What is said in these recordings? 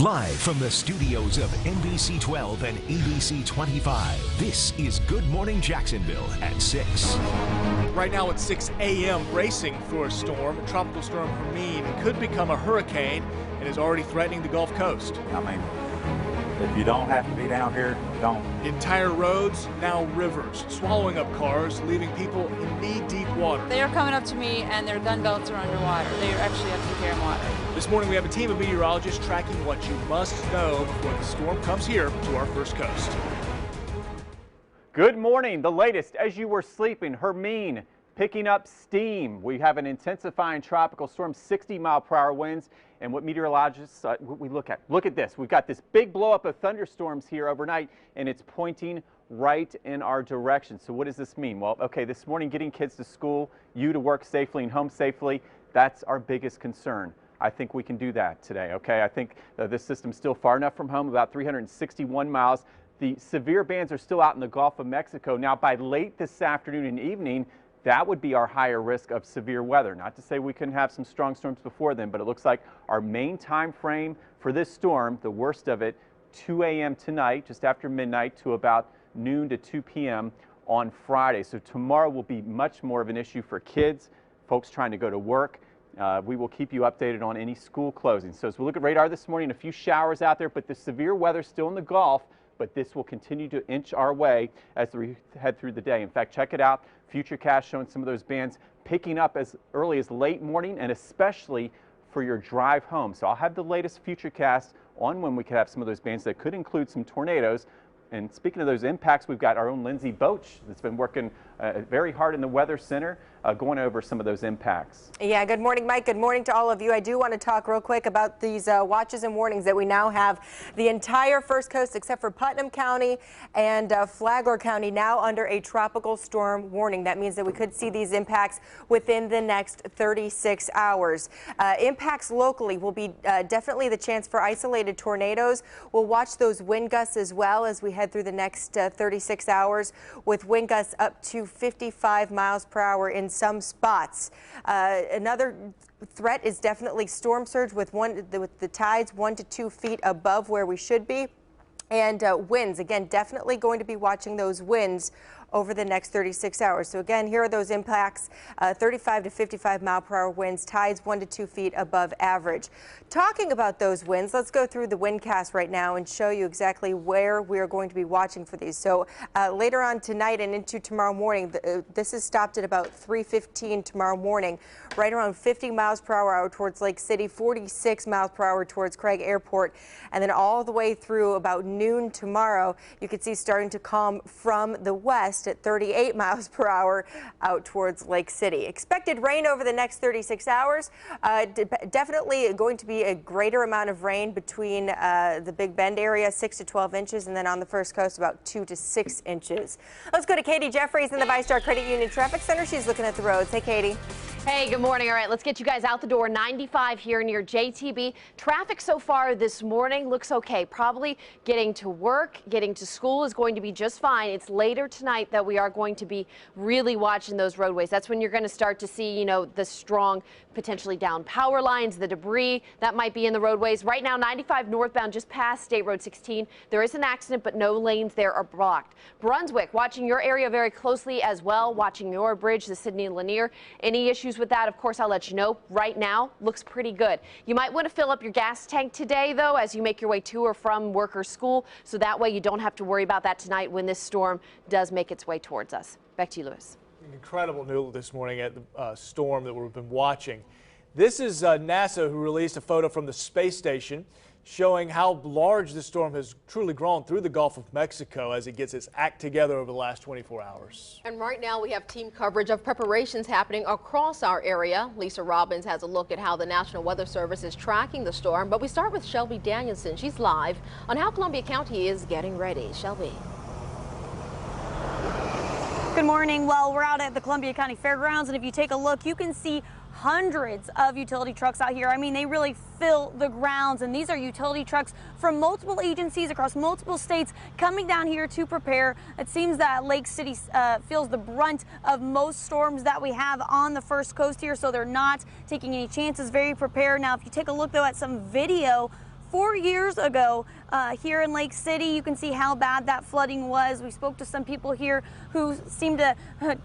Live from the studios of NBC 12 and ABC 25, this is Good Morning Jacksonville at 6. Right now it's 6 a.m. bracing for a storm. Tropical storm Hermine could become a hurricane and is already threatening the Gulf Coast. I mean, if you don't have to be down here, don't. Entire roads, now rivers, swallowing up cars, leaving people in knee-deep water. They are coming up to me and their gun belts are underwater. They are actually up to carrying water. This morning we have a team of meteorologists tracking what you must know before the storm comes here to our first coast. Good morning. The latest as you were sleeping, Hermine picking up steam. We have an intensifying tropical storm, 60-mile-per-hour winds. And what meteorologists we look at this. We've got this big blow up of thunderstorms here overnight, and it's pointing right in our direction. So what does this mean? Well, okay, this morning getting kids to school, you to work safely and home safely, that's our biggest concern. I think we can do that today, okay? I think this system's still far enough from home, about 361 miles. The severe bands are still out in the Gulf of Mexico. Now, by late this afternoon and evening, that would be our higher risk of severe weather. Not to say we couldn't have some strong storms before then, but it looks like our main time frame for this storm, the worst of it, 2 a.m. tonight, just after midnight, to about noon to 2 p.m. on Friday. So tomorrow will be much more of an issue for kids, folks trying to go to work. We will keep you updated on any school closings. So as we look at radar this morning, a few showers out there, but the severe weather still in the Gulf, but this will continue to inch our way as we head through the day. In fact, check it out. Futurecast showing some of those bands picking up as early as late morning, and especially for your drive home. So I'll have the latest Futurecast on when we could have some of those bands that could include some tornadoes. And speaking of those impacts, we've got our own Lindsay Boach that's been working very hard in the Weather Center, going over some of those impacts. Yeah, good morning, Mike. Good morning to all of you. I do want to talk real quick about these watches and warnings that we now have. The entire First Coast, except for Putnam County and Flagler County, now under a tropical storm warning. That means that we could see these impacts within the next 36 hours. Impacts locally will be definitely the chance for isolated tornadoes. We'll watch those wind gusts as well as we head through the next 36 hours, with wind gusts up to 55 miles per hour in some spots. Another threat is definitely storm surge with the tides 1 to 2 feet above where we should be. And winds, again, definitely going to be watching those winds over the next 36 hours. So again, here are those impacts, 35 to 55 mile per hour winds, tides 1 to 2 feet above average. Talking about those winds, let's go through the windcast right now and show you exactly where we are going to be watching for these. So later on tonight and into tomorrow morning, this is stopped at about 3:15 tomorrow morning, right around 50 miles per hour out towards Lake City, 46 miles per hour towards Craig Airport, and then all the way through about noon tomorrow, you can see starting to calm from the west at 38 miles per hour out towards Lake City. Expected rain over the next 36 hours. Definitely going to be a greater amount of rain between the Big Bend area, 6 to 12 inches, and then on the First Coast about 2 to 6 inches. Let's go to Katie Jeffries in the ViStar Credit Union Traffic Center. She's looking at the roads. Hey, Katie. Hey, good morning. All right, let's get you guys out the door. 95 here near JTB. Traffic so far this morning looks okay. Probably getting to work, getting to school is going to be just fine. It's later tonight that we are going to be really watching those roadways. That's when you're going to start to see, you know, the strong, potentially down power lines, the debris that might be in the roadways. Right now, 95 northbound just past State Road 16. There is an accident, but no lanes there are blocked. Brunswick, watching your area very closely as well, watching your bridge, the Sidney Lanier. Any issues with that, of course, I'll let you know. Right now, looks pretty good. You might want to fill up your gas tank today, though, as you make your way to or from work or school, so that way you don't have to worry about that tonight when this storm does make its way towards us. Back to you, Lewis. Incredible news this morning at the storm that we've been watching. This is NASA, who released a photo from the space station showing how large this storm has truly grown through the Gulf of Mexico as it gets its act together over the last 24 hours. And right now we have team coverage of preparations happening across our area. Lisa Robbins has a look at how the National Weather Service is tracking the storm. But we start with Shelby Danielson. She's live on how Columbia County is getting ready. Shelby. Good morning. Well, we're out at the Columbia County Fairgrounds, and if you take a look, you can see hundreds of utility trucks out here. I mean, they really fill the grounds, and these are utility trucks from multiple agencies across multiple states coming down here to prepare. It seems that Lake City feels the brunt of most storms that we have on the First Coast here, so they're not taking any chances, very prepared. Now, if you take a look, though, at some video 4 years ago here in Lake City. You can see how bad that flooding was. We spoke to some people here who seem to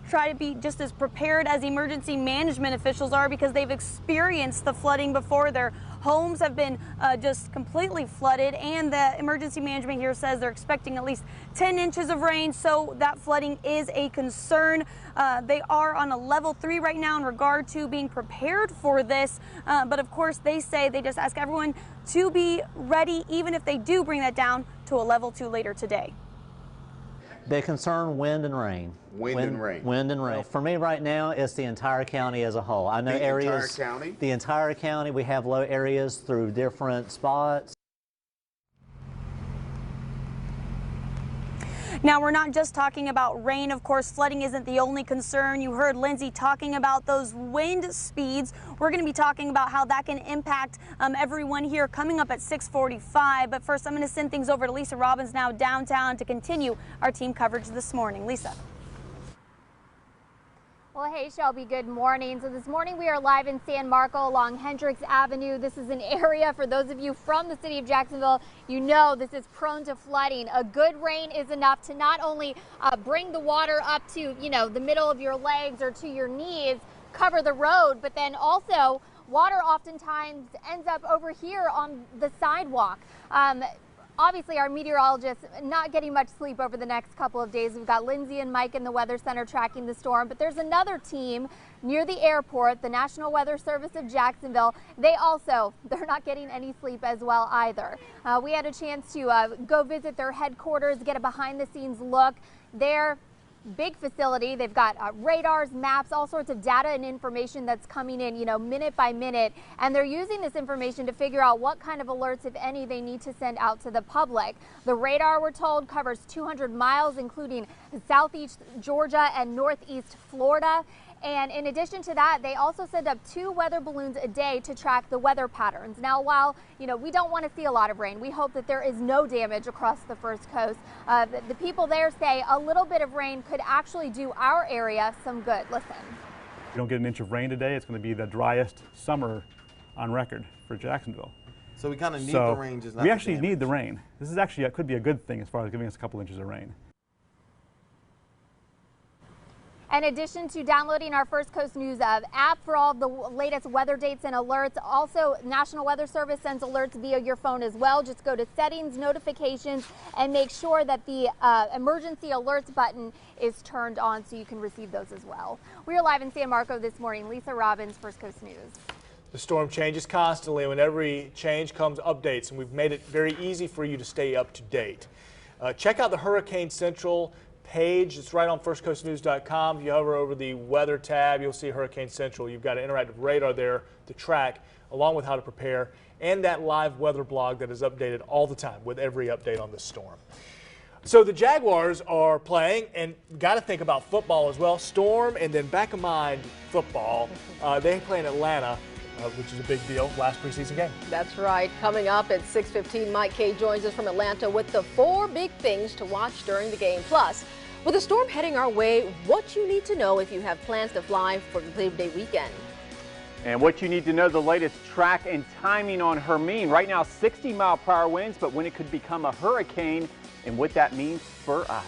try to be just as prepared as emergency management officials are, because they've experienced the flooding before. Their homes have been just completely flooded, and the emergency management here says they're expecting at least 10 inches of rain, so that flooding is a concern. They are on a level 3 right now in regard to being prepared for this, but of course they say they just ask everyone to be ready, even if they do bring that down to a level 2 later today. They concern wind and rain. Wind and rain. Wind and rain. For me right now, it's the entire county as a whole. I know The areas. entire county? The entire county. We have low areas through different spots. Now, we're not just talking about rain. Of course, flooding isn't the only concern. You heard Lindsay talking about those wind speeds. We're going to be talking about how that can impact everyone here coming up at 6:45. But first, I'm going to send things over to Lisa Robbins now downtown to continue our team coverage this morning. Lisa. Well, hey, Shelby, good morning. So this morning we are live in San Marco along Hendricks Avenue. This is an area, for those of you from the city of Jacksonville, you know this is prone to flooding. A good rain is enough to not only bring the water up to, the middle of your legs or to your knees, cover the road, but then also water oftentimes ends up over here on the sidewalk. Obviously, our meteorologists not getting much sleep over the next couple of days. We've got Lindsay and Mike in the Weather Center tracking the storm, but there's another team near the airport, the National Weather Service of Jacksonville. They're not getting any sleep as well either. We had a chance to go visit their headquarters, get a behind-the-scenes look. Their big facility. They've got radars, maps, all sorts of data and information that's coming in, minute by minute. And they're using this information to figure out what kind of alerts, if any, they need to send out to the public. The radar, we're told, covers 200 miles, including southeast Georgia and northeast Florida. And in addition to that, they also send up 2 weather balloons a day to track the weather patterns. Now, while, we don't want to see a lot of rain, we hope that there is no damage across the First Coast. The people there say a little bit of rain could actually do our area some good. Listen. If you don't get an inch of rain today, it's going to be the driest summer on record for Jacksonville. So we kind of need the rain, just not we the actually damage. need the rain. This is actually, could be a good thing as far as giving us a couple inches of rain. In addition to downloading our First Coast News app for all the latest weather dates and alerts, also National Weather Service sends alerts via your phone as well. Just go to settings, notifications, and make sure that the emergency alerts button is turned on so you can receive those as well. We are live in San Marco this morning. Lisa Robbins, First Coast News. The storm changes constantly, and with every change comes updates, and we've made it very easy for you to stay up to date. Check out the Hurricane Central page. It's right on firstcoastnews.com. If you hover over the weather tab, you'll see Hurricane Central. You've got an interactive radar there to track, along with how to prepare, and that live weather blog that is updated all the time with every update on the storm. So the Jaguars are playing, and got to think about football as well. Storm, and then back of mind football. They play in Atlanta, which is a big deal, last preseason game. That's right. Coming up at 6:15, Mike Kay joins us from Atlanta with the 4 big things to watch during the game. Plus, with the storm heading our way, what you need to know if you have plans to fly for the Labor Day weekend. And what you need to know, the latest track and timing on Hermine. Right now, 60-mile-per-hour winds, but when it could become a hurricane and what that means for us.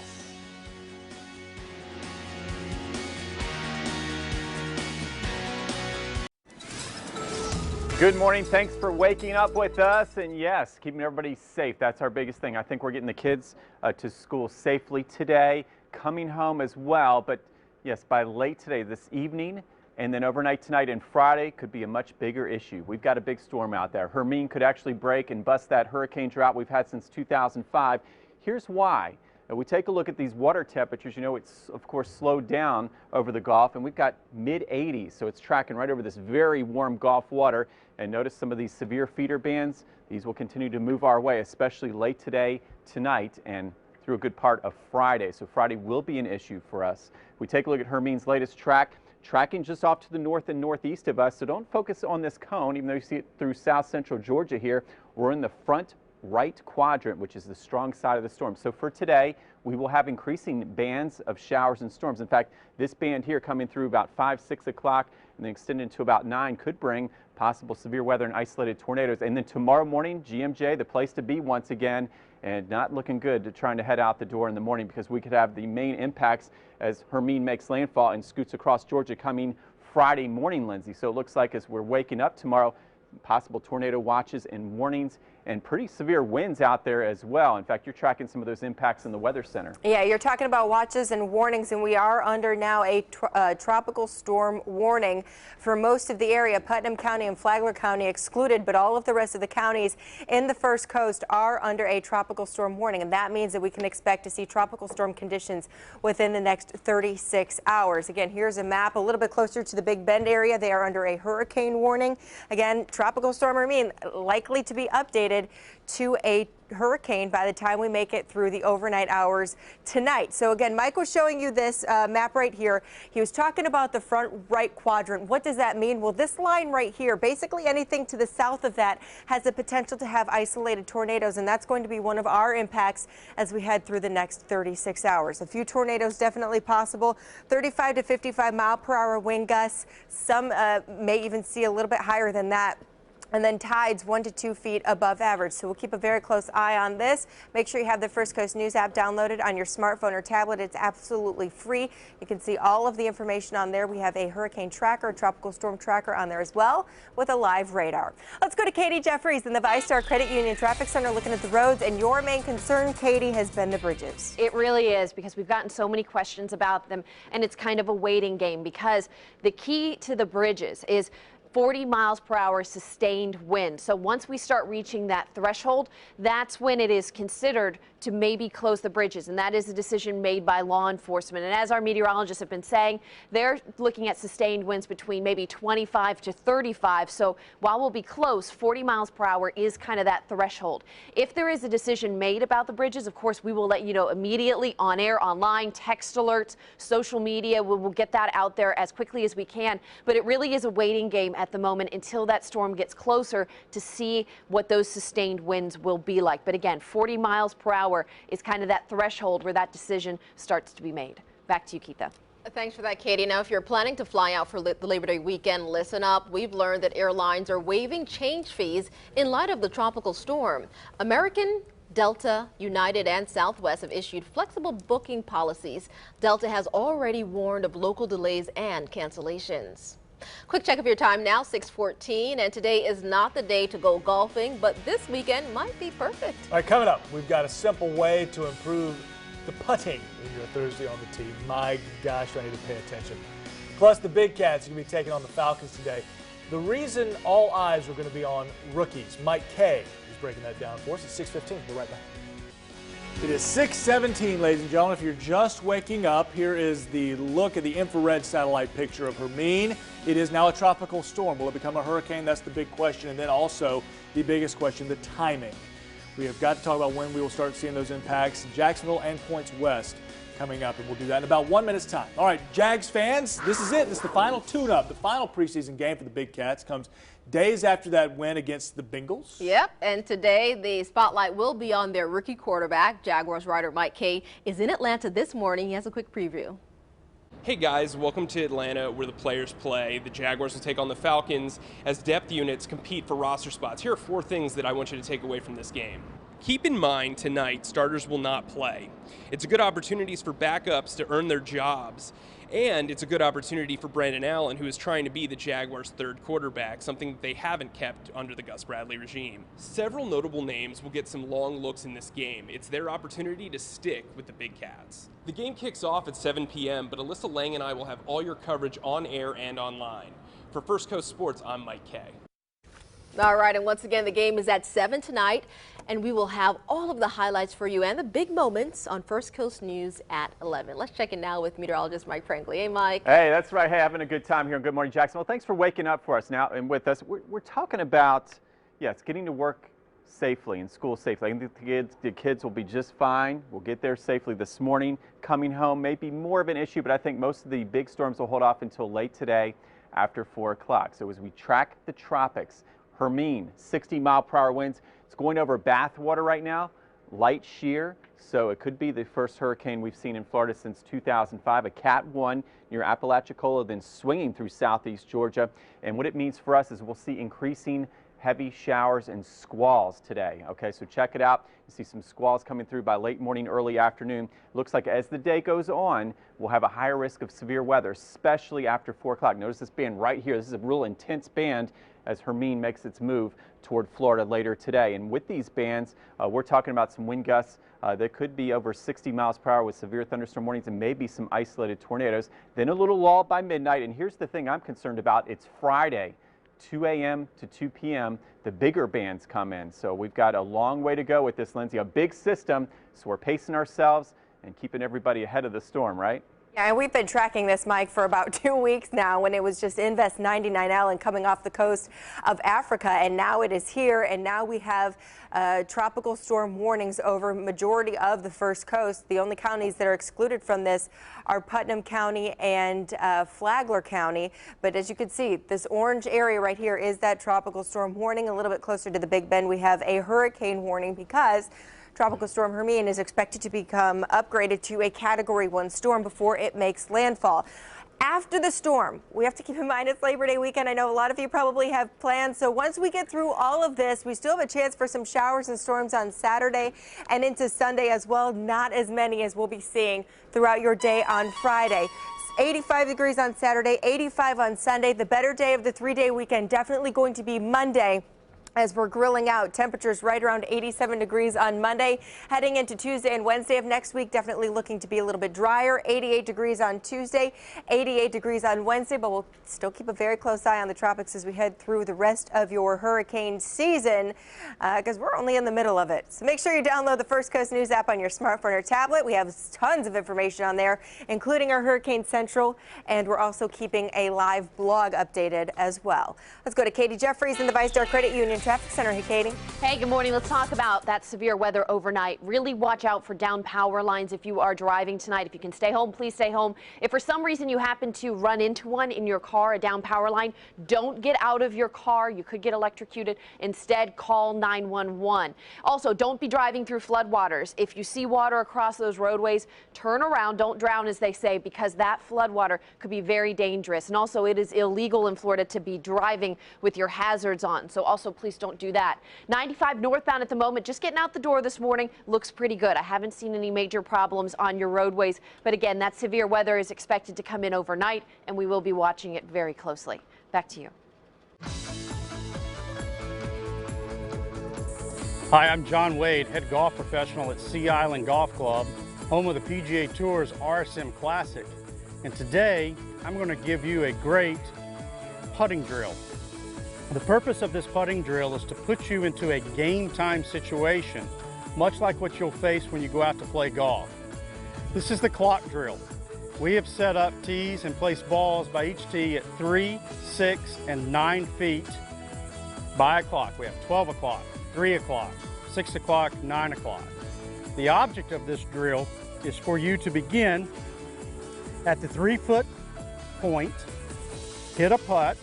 Good morning. Thanks for waking up with us. And yes, keeping everybody safe. That's our biggest thing. I think we're getting the kids to school safely today, coming home as well. But yes, by late today, this evening, and then overnight tonight and Friday could be a much bigger issue. We've got a big storm out there. Hermine could actually break and bust that hurricane drought we've had since 2005. Here's why. We take a look at these water temperatures. It's of course slowed down over the Gulf, and we've got mid-80s, so it's tracking right over this very warm Gulf water. And notice some of these severe feeder bands. These will continue to move our way, especially late today, tonight, and through a good part of Friday. So Friday will be an issue for us. We take a look at Hermine's latest tracking just off to the north and northeast of us. So don't focus on this cone, even though you see it through south central Georgia here. We're in the front right quadrant, which is the strong side of the storm. So for today, we will have increasing bands of showers and storms. In fact, this band here coming through about 5, 6 o'clock and then extending to about 9 could bring possible severe weather and isolated tornadoes. And then tomorrow morning, GMJ, the place to be once again, and not looking good to trying to head out the door in the morning, because we could have the main impacts as Hermine makes landfall and scoots across Georgia coming Friday morning, Lindsay. So it looks like as we're waking up tomorrow, possible tornado watches and warnings and pretty severe winds out there as well. In fact, you're tracking some of those impacts in the Weather Center. Yeah, you're talking about watches and warnings, and we are under now a tropical storm warning for most of the area. Putnam County and Flagler County excluded, but all of the rest of the counties in the First Coast are under a tropical storm warning, and that means that we can expect to see tropical storm conditions within the next 36 hours. Again, here's a map a little bit closer to the Big Bend area. They are under a hurricane warning. Again, tropical storm Hermine likely to be updated to a hurricane by the time we make it through the overnight hours tonight. So again, Mike was showing you this map right here. He was talking about the front right quadrant. What does that mean? Well, this line right here, basically anything to the south of that has the potential to have isolated tornadoes, and that's going to be one of our impacts as we head through the next 36 hours. A few tornadoes definitely possible. 35 to 55 mile per hour wind gusts. Some may even see a little bit higher than that. And then tides 1 to 2 feet above average. So we'll keep a very close eye on this. Make sure you have the First Coast News app downloaded on your smartphone or tablet. It's absolutely free. You can see all of the information on there. We have a hurricane tracker, a tropical storm tracker on there as well with a live radar. Let's go to Katie Jeffries in the ViStar Credit Union Traffic Center looking at the roads. And your main concern, Katie, has been the bridges. It really is, because we've gotten so many questions about them, and it's kind of a waiting game, because the key to the bridges is 40 miles per hour sustained wind. So once we start reaching that threshold, that's when it is considered to maybe close the bridges, and that is a decision made by law enforcement. And as our meteorologists have been saying, they're looking at sustained winds between maybe 25 to 35. So while we'll be close, 40 miles per hour is kind of that threshold. If there is a decision made about the bridges, of course, we will let you know immediately on air, online, text alerts, social media. We'll get that out there as quickly as we can. But it really is a waiting game at the moment until that storm gets closer to see what those sustained winds will be like. But again, 40 miles per hour is kind of that threshold where that decision starts to be made. Back to you, Keitha. Thanks for that, Katie. Now, if you're planning to fly out for the Labor Day weekend, listen up. We've learned that airlines are waiving change fees in light of the tropical storm. American, Delta, United, and Southwest have issued flexible booking policies. Delta has already warned of local delays and cancellations. Quick check of your time now, 6:14, and today is not the day to go golfing, but this weekend might be perfect. All right, coming up, we've got a simple way to improve the putting when you're Thursday on the tee. My gosh, I need to pay attention. Plus, the Big Cats are going to be taking on the Falcons today. The reason all eyes are going to be on rookies. Mike Kay is breaking that down for us at 6:15. We're right back. It is 6:17, ladies and gentlemen. If you're just waking up, here is the look at the infrared satellite picture of Hermine. It is now a tropical storm. Will it become a hurricane? That's the big question. And then also the biggest question, the timing. We have got to talk about when we will start seeing those impacts in Jacksonville and points west coming up, and we'll do that in about 1 minute's time. All right, Jags fans, this is it. This is the final tune-up. The final preseason game for the Big Cats comes days after that win against the Bengals. Yep, and today the spotlight will be on their rookie quarterback. Jaguars writer Mike Kay is in Atlanta this morning. He has a quick preview. Hey guys, welcome to Atlanta where the players play. The Jaguars will take on the Falcons as depth units compete for roster spots. Here are 4 things that I want you to take away from this game. Keep in mind tonight, starters will not play. It's a good opportunity for backups to earn their jobs. And it's a good opportunity for Brandon Allen, who is trying to be the Jaguars' third quarterback, something that they haven't kept under the Gus Bradley regime. Several notable names will get some long looks in this game. It's their opportunity to stick with the Big Cats. The game kicks off at 7 p.m., but Alyssa Lang and I will have all your coverage on air and online. For First Coast Sports, I'm Mike Kay. All right, and once again, the game is at 7 tonight, and we will have all of the highlights for you and the big moments on First Coast News at 11. Let's check in now with meteorologist Mike Franklin. Hey, Mike. Hey, that's right. Hey, having a good time here on Good Morning Jacksonville. Thanks for waking up for us now and with us. We're talking about, yes, getting to work safely and school safely. I think the kids will be just fine. We'll get there safely this morning. Coming home may be more of an issue, but I think most of the big storms will hold off until late today after 4 o'clock. So as we track the tropics, Hermine, 60-mile-per-hour winds, It's going over Bathwater right now, light shear, so it could be the first hurricane we've seen in Florida since 2005, a Cat 1 near Apalachicola, then swinging through southeast Georgia. And what it means for us is we'll see increasing heavy showers and squalls today. Okay, so check it out. You see some squalls coming through by late morning, early afternoon. Looks like as the day goes on, we'll have a higher risk of severe weather, especially after 4 o'clock. Notice this band right here. This is a real intense band as Hermine makes its move toward Florida later today. And with these bands, we're talking about some wind gusts that could be over 60 miles per hour with severe thunderstorm warnings and maybe some isolated tornadoes. Then a little lull by midnight. And here's the thing I'm concerned about. It's Friday. 2 a.m. to 2 p.m., the bigger bands come in. So we've got a long way to go with this, Lindsay. A big system, so we're pacing ourselves and keeping everybody ahead of the storm, right? Yeah, and we've been tracking this, Mike, for about 2 weeks now when it was just Invest 99L and coming off the coast of Africa, and now it is here, and now we have tropical storm warnings over majority of the first coast. The only counties that are excluded from this are Putnam County and Flagler County, but as you can see, this orange area right here is that tropical storm warning. A little bit closer to the Big Bend, we have a hurricane warning because Tropical Storm Hermine is expected to become upgraded to a Category 1 storm before it makes landfall. After the storm, we have to keep in mind it's Labor Day weekend. I know a lot of you probably have plans. So once we get through all of this, we still have a chance for some showers and storms on Saturday and into Sunday as well. Not as many as we'll be seeing throughout your day on Friday. 85 degrees on Saturday, 85 on Sunday. The better day of the 3-day weekend definitely going to be Monday, as we're grilling out. Temperatures right around 87 degrees on Monday. Heading into Tuesday and Wednesday of next week, definitely looking to be a little bit drier. 88 degrees on Tuesday, 88 degrees on Wednesday, but we'll still keep a very close eye on the tropics as we head through the rest of your hurricane season, because we're only in the middle of it. So make sure you download the First Coast News app on your smartphone or tablet. We have tons of information on there, including our Hurricane Central, and we're also keeping a live blog updated as well. Let's go to Katie Jeffries in the VyStar Credit Union Traffic Center. Hey, Katie. Hey, good morning. Let's talk about that severe weather overnight. Really watch out for down power lines if you are driving tonight. If you can stay home, please stay home. If for some reason you happen to run into one in your car, a down power line, don't get out of your car. You could get electrocuted. Instead, call 911. Also, don't be driving through floodwaters. If you see water across those roadways, turn around. Don't drown, as they say, because that floodwater could be very dangerous. And also, it is illegal in Florida to be driving with your hazards on. So also, please don't do that. 95 northbound at the moment, just getting out the door this morning, looks pretty good. I haven't seen any major problems on your roadways, but again, that severe weather is expected to come in overnight, and we will be watching it very closely. Back to you. Hi, I'm John Wade, head golf professional at Sea Island Golf Club, home of the PGA Tour's RSM Classic. And today, I'm going to give you a great putting drill. The purpose of this putting drill is to put you into a game time situation, much like what you'll face when you go out to play golf. This is the clock drill. We have set up tees and placed balls by each tee at 3, 6, and 9 feet by a clock. We have 12 o'clock, 3 o'clock, 6 o'clock, 9 o'clock. The object of this drill is for you to begin at the 3-foot point, hit a putt,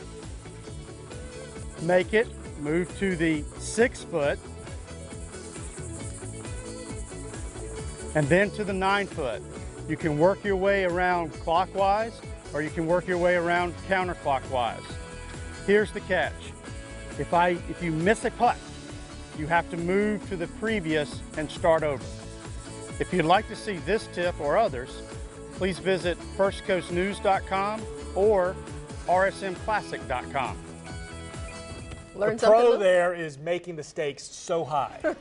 make it, move to the 6-foot, and then to the 9-foot. You can work your way around clockwise, or you can work your way around counterclockwise. Here's the catch. If you miss a putt, you have to move to the previous and start over. If you'd like to see this tip or others, please visit firstcoastnews.com or rsmclassic.com. The pro there is making the stakes so high.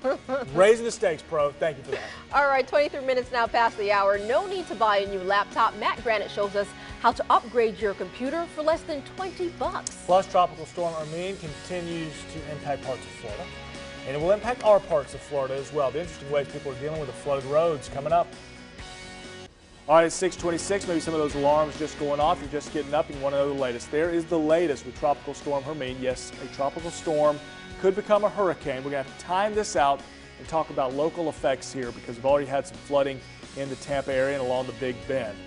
Raising the stakes, pro. Thank you for that. All right, 23 minutes now past the hour. No need to buy a new laptop. Matt Granite shows us how to upgrade your computer for less than $20. Plus, Tropical Storm Hermine continues to impact parts of Florida, and it will impact our parts of Florida as well. The interesting ways people are dealing with the flooded roads coming up. All right, it's 6:26. Maybe some of those alarms just going off. You're just getting up and you want to know the latest. There is the latest with Tropical Storm Hermine. Yes, a tropical storm could become a hurricane. We're going to have to time this out and talk about local effects here because we've already had some flooding in the Tampa area and along the Big Bend.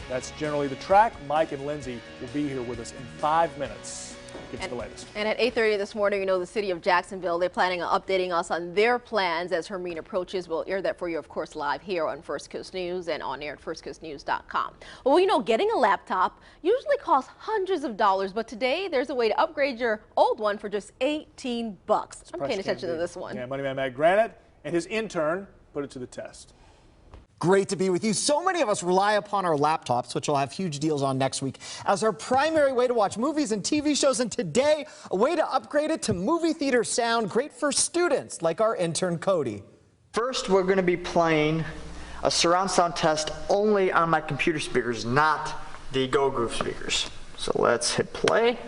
That's generally the track. Mike and Lindsay will be here with us in 5 minutes. Get you the latest. And at 8:30 this morning, the city of Jacksonville, they're planning on updating us on their plans as Hermine approaches. We'll air that for you, of course, live here on First Coast News and on air at firstcoastnews.com. Well, getting a laptop usually costs hundreds of dollars, but today there's a way to upgrade your old one for just $18. I'm paying attention to this one. Yeah, Moneyman Matt Granite and his intern put it to the test. Great to be with you. So many of us rely upon our laptops, which we'll have huge deals on next week, as our primary way to watch movies and TV shows. And today, a way to upgrade it to movie theater sound, great for students like our intern Cody. First, we're going to be playing a surround sound test only on my computer speakers, not the Go Groove speakers. So let's hit play.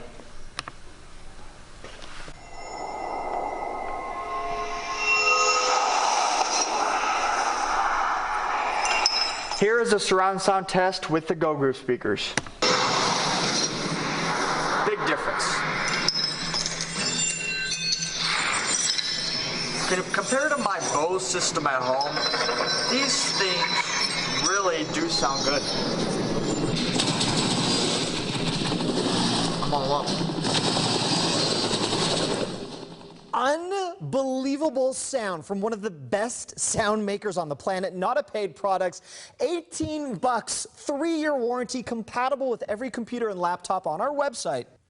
Here is a surround sound test with the Go Groove speakers. Big difference. Compared to my Bose system at home, these things really do sound good. I'm all up. Unbelievable sound from one of the best sound makers on the planet. Not a paid products. $18, 3-year warranty, compatible with every computer and laptop on our website.